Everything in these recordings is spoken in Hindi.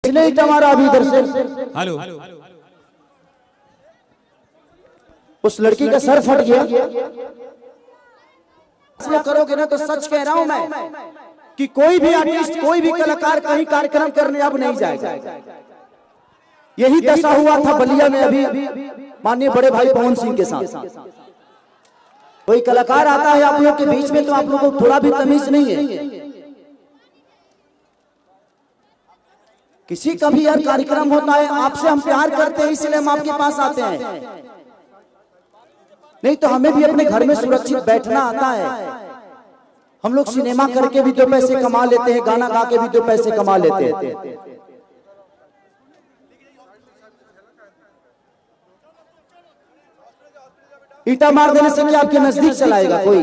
पिछले ही हमारा अभी इधर से हेलो उस लड़की का सर फट गया। करोगे ना तो सच कह रहा हूं मैं कि कोई भी आर्टिस्ट, कोई भी कलाकार कहीं कार्यक्रम करने अब नहीं जाएगा। यही दशा हुआ था बलिया में अभी माननीय बड़े भाई पवन सिंह के साथ। कोई कलाकार आता है आप लोग के बीच में तो आप लोगों को थोड़ा भी तमीज नहीं है। किसी का भी यार कार्यक्रम होता है, आपसे हम प्यार करते हैं इसलिए हम आपके पास आते हैं, नहीं तो हमें भी अपने घर में सुरक्षित बैठना आता है। हम लोग सिनेमा करके भी 2 पैसे कमा लेते हैं, गाना गा के भी 2 पैसे कमा लेते हैं। ईटा मार देने से क्या आपके नजदीक चलाएगा कोई?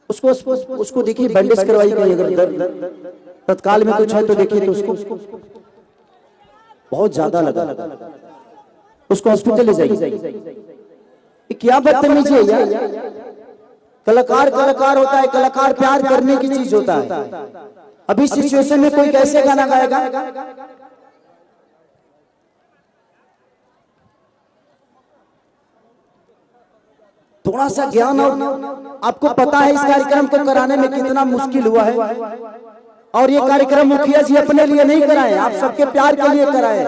उसको देखिए बैंडेज करवाई गई, अगर दर्द तत्काल में कुछ है तो देखिए तो उसको बहुत ज्यादा लगा, उसको हॉस्पिटल ले जाइए। क्या बदतमीजी है यार। कलाकार कलाकार होता है, कलाकार प्यार करने की चीज होता है। अभी सिचुएशन में कोई कैसे गाना गाएगा? थोड़ा सा ज्ञान, और आपको पता है इस कार्यक्रम को कराने में कितना मुश्किल हुआ है। और ये कार्यक्रम मुखिया जी अपने लिए नहीं कराए, आप सबके प्यार के लिए कराए,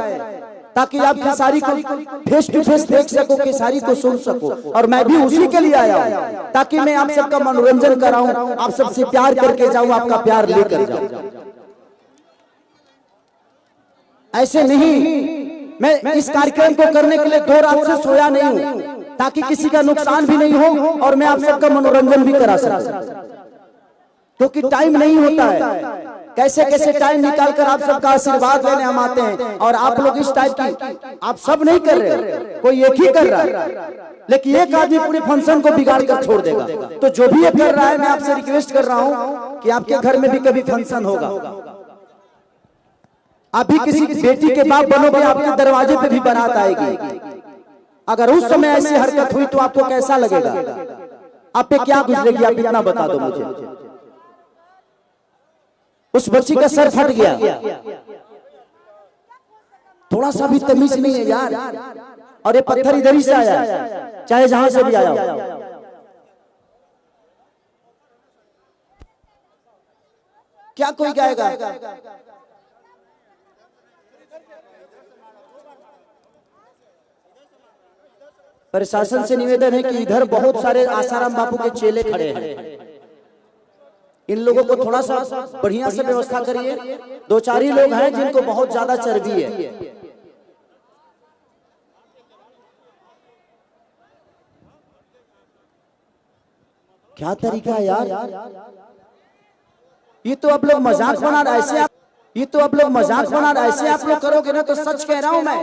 ताकि आप खेसारी को फेस टू फेस देख सको, खेसारी को सुन सको। और मैं भी उसी के लिए आया हूं, ताकि मैं आप सबका मनोरंजन कराऊं, आप सबसे प्यार करके जाऊं, आपका प्यार लेकर जाऊं। ऐसे नहीं, मैं इस कार्यक्रम को करने के लिए 2 रात से सोया नहीं हूं, ताकि किसी का नुकसान भी नहीं हो और मैं आप सबका मनोरंजन भी करा सकूं, क्योंकि टाइम नहीं होता है। कैसे कैसे टाइम निकालकर आप सबका आशीर्वाद लेने हम आते हैं, और आप लोग इस टाइप की आप सब नहीं कर रहे, कोई एक ही कर रहा है, लेकिन एक आदमी पूरे फंक्शन को बिगाड़ कर छोड़ देगा। तो जो भी ये कर रहा है, मैं आपसे रिक्वेस्ट कर रहा हूं कि आपके घर में भी कभी फंक्शन होगा, आप भी किसी बेटी के बाप बनोगे, आपके दरवाजे पे भी बारात आएगी। अगर उस समय ऐसी हरकत हुई तो आपको कैसा लगेगा? आप पे क्या गुजरेगी? आप इतना बता दो मुझे। उस बच्ची का सर फट गया, थोड़ा सा भी तमीज नहीं है यार। और ये पत्थर इधर ही से आया, चाहे जहां से भी आया हो। क्या कोई गाएगा? प्रशासन से निवेदन है कि इधर बहुत सारे आसाराम बापू के चेले खड़े हैं, इन लोगों को थोड़ा सा बढ़िया से व्यवस्था करिए। 2-4 ही लोग हैं जिनको बहुत ज्यादा चर्बी है। क्या तरीका है यार? ये तो आप लोग मजाक बना रहे, ऐसे ये तो आप लोग मजाक बना रहे, ऐसे आप लोग करोगे ना तो सच कह रहा हूं मैं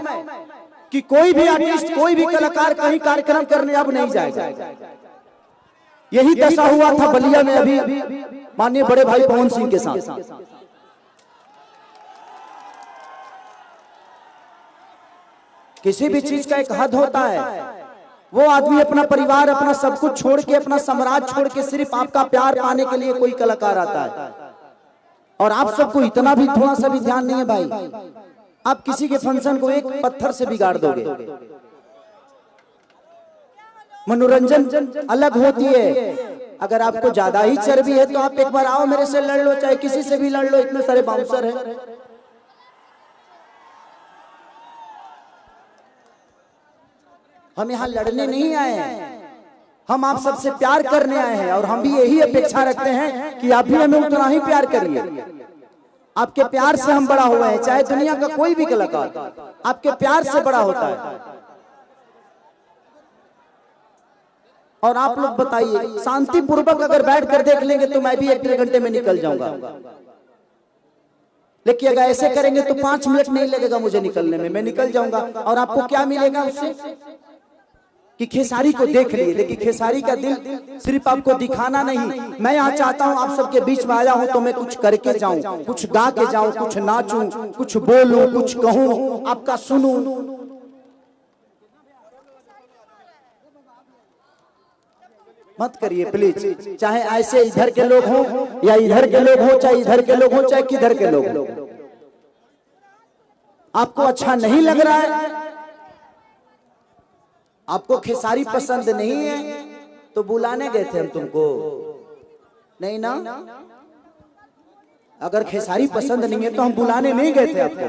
कि कोई भी आर्टिस्ट, कोई भी कलाकार कहीं कार्यक्रम करने अब नहीं जाएगा। यही दशा हुआ था बलिया में अभी माननीय बड़े भाई पवन सिंह के साथ। किसी भी चीज का एक हद होता है। वो आदमी अपना परिवार, अपना सब कुछ छोड़ के, अपना साम्राज्य छोड़ के सिर्फ आपका प्यार पाने के लिए कोई कलाकार आता है। और आप सबको इतना भी थोड़ा सा भी ध्यान नहीं है भाई। आप किसी के फंक्शन को एक पत्थर से बिगाड़ दोगे। मनोरंजन अलग होती है। अगर आपको ज्यादा ही चर्बी है तो आप एक बार आओ, मेरे से लड़ लो, चाहे किसी से भी लड़ लो, इतने सारे बाउंसर हैं। हम यहाँ लड़ने नहीं आए हैं, हम आप सबसे प्यार करने आए हैं। और हम भी यही अपेक्षा रखते हैं कि आप भी हमें उतना ही प्यार करिए। आपके प्यार से हम बड़ा हुए हैं, चाहे दुनिया का कोई भी कलाकार आपके प्यार से बड़ा होता है। और आप लोग बताइए, शांति पूर्वक अगर बैठ कर देख लेंगे तो मैं भी 1-1.5 घंटे में निकल जाऊंगा, लेकिन अगर ऐसे करेंगे तो 5 मिनट नहीं लगेगा मुझे निकलने में, मैं निकल जाऊंगा। और आपको क्या मिलेगा उससे? कि खेसारी को देख लिए, लेकिन खेसारी का दिल सिर्फ आपको दिखाना नहीं। मैं यहाँ चाहता हूँ, आप सबके बीच में आया हूँ तो मैं कुछ करके जाऊं, कुछ गा के जाऊं, कुछ नाचूं, कुछ बोलूं, कुछ कहूं, आपका सुनूं। मत करिए प्लीज। चाहे ऐसे इधर के लोग हों या इधर के लोग हों, चाहे इधर के लोग हों, चाहे किधर के लोग हों, आपको अच्छा नहीं लग रहा है, आपको खेसारी पसंद नहीं है, तो बुलाने गए थे हम तुमको, नहीं ना? अगर खेसारी पसंद नहीं है तो हम बुलाने नहीं गए थे आपको।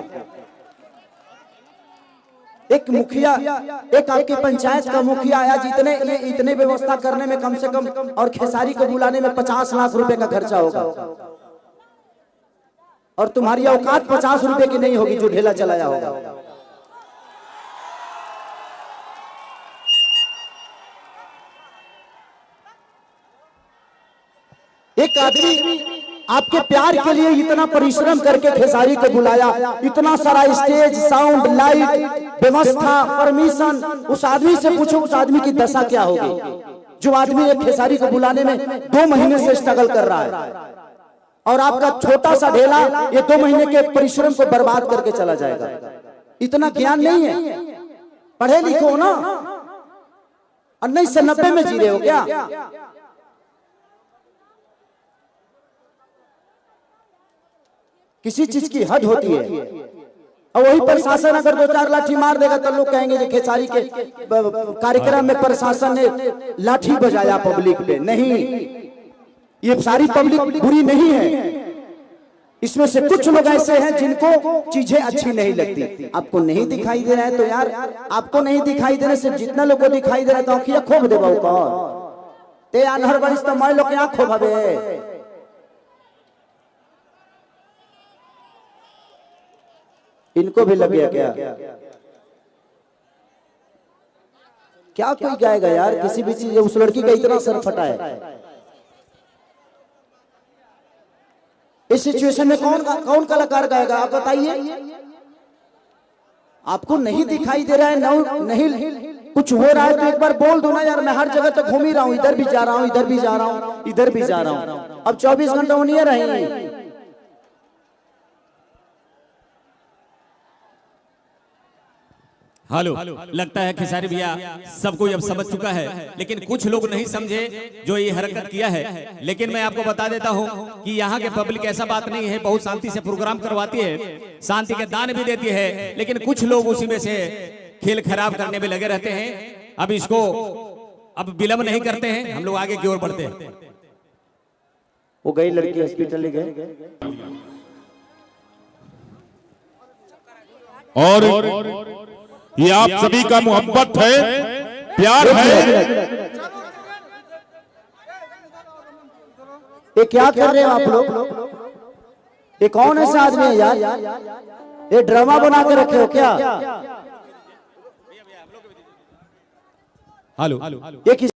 एक मुखिया, एक आपकी पंचायत का मुखिया आया, इतने व्यवस्था करने में कम से कम, और खेसारी को बुलाने में 50 लाख रुपए का खर्चा होगा, और तुम्हारी औकात 50 रुपए की नहीं होगी जो ढेला चलाया होगा। एक आदमी आपके प्यार के लिए इतना परिश्रम करके खेसारी को बुलाया, इतना सारा स्टेज, साउंड, लाइट, व्यवस्था, परमिशन, उस आदमी से पूछो उस आदमी की दशा क्या होगी जो आदमी एक खेसारी को बुलाने में 2 महीने से स्ट्रगल कर रहा है, और आपका छोटा सा ढेला ये 2 महीने के परिश्रम को बर्बाद करके चला जाएगा। इतना ज्ञान नहीं है, पढ़े लिखो हो ना, 1990 में जी रहे हो क्या? किसी चीज की हद होती है, और वही प्रशासन अगर 2-4 लाठी मार देगा तो लोग कहेंगे कि खेसारी के कार्यक्रम में प्रशासन ने लाठी बजाया पब्लिक पे। नहीं, ये सारी पब्लिक बुरी नहीं है, इसमें से कुछ लोग ऐसे हैं जिनको चीजें अच्छी नहीं लगती। आपको नहीं दिखाई दे रहा है तो यार, आपको नहीं दिखाई दे रहा है, जितना लोग को दिखाई दे रहा है तो आंखिया खोब दे ते अनहर बरिस तो मैं लोग आंख खोबे। इनको भी लग गया क्या? क्या कोई गाएगा यार किसी भी चीज? उस लड़की का इतना सर फटा है, इस सिचुएशन में कौन कलाकार गाएगा? आप बताइए। आपको नहीं दिखाई दे रहा है, नहीं कुछ हो रहा है तो एक बार बोल दो ना यार, मैं हर जगह तो घूम ही रहा हूं, इधर भी जा रहा हूं, इधर भी जा रहा हूं, इधर भी जा रहा हूं, अब 24 घंटा वो नहीं रहेंगे। हेलो, लगता है खेसारी भैया सबको अब समझ चुका है, लेकिन कुछ लोग नहीं समझे जो ये हरकत किया है। लेकिन मैं आपको बता देता हूं कि यहाँ के पब्लिक ऐसा बात नहीं है, बहुत शांति से प्रोग्राम करवाती है, शांति के दान भी देती है, लेकिन कुछ लोग उसी में से खेल खराब करने में लगे रहते हैं। अब इसको अब विलंब नहीं करते हैं, हम लोग आगे की ओर बढ़ते हैं। वो गई लड़की हॉस्पिटल ले गए, और ये आप सभी का मोहब्बत है, प्यार है। ये क्या कर रहे हो आप लोग? ये कौन ऐसा आदमी है यार? ये ड्रामा बना के रखे हो क्या? हेलो, ये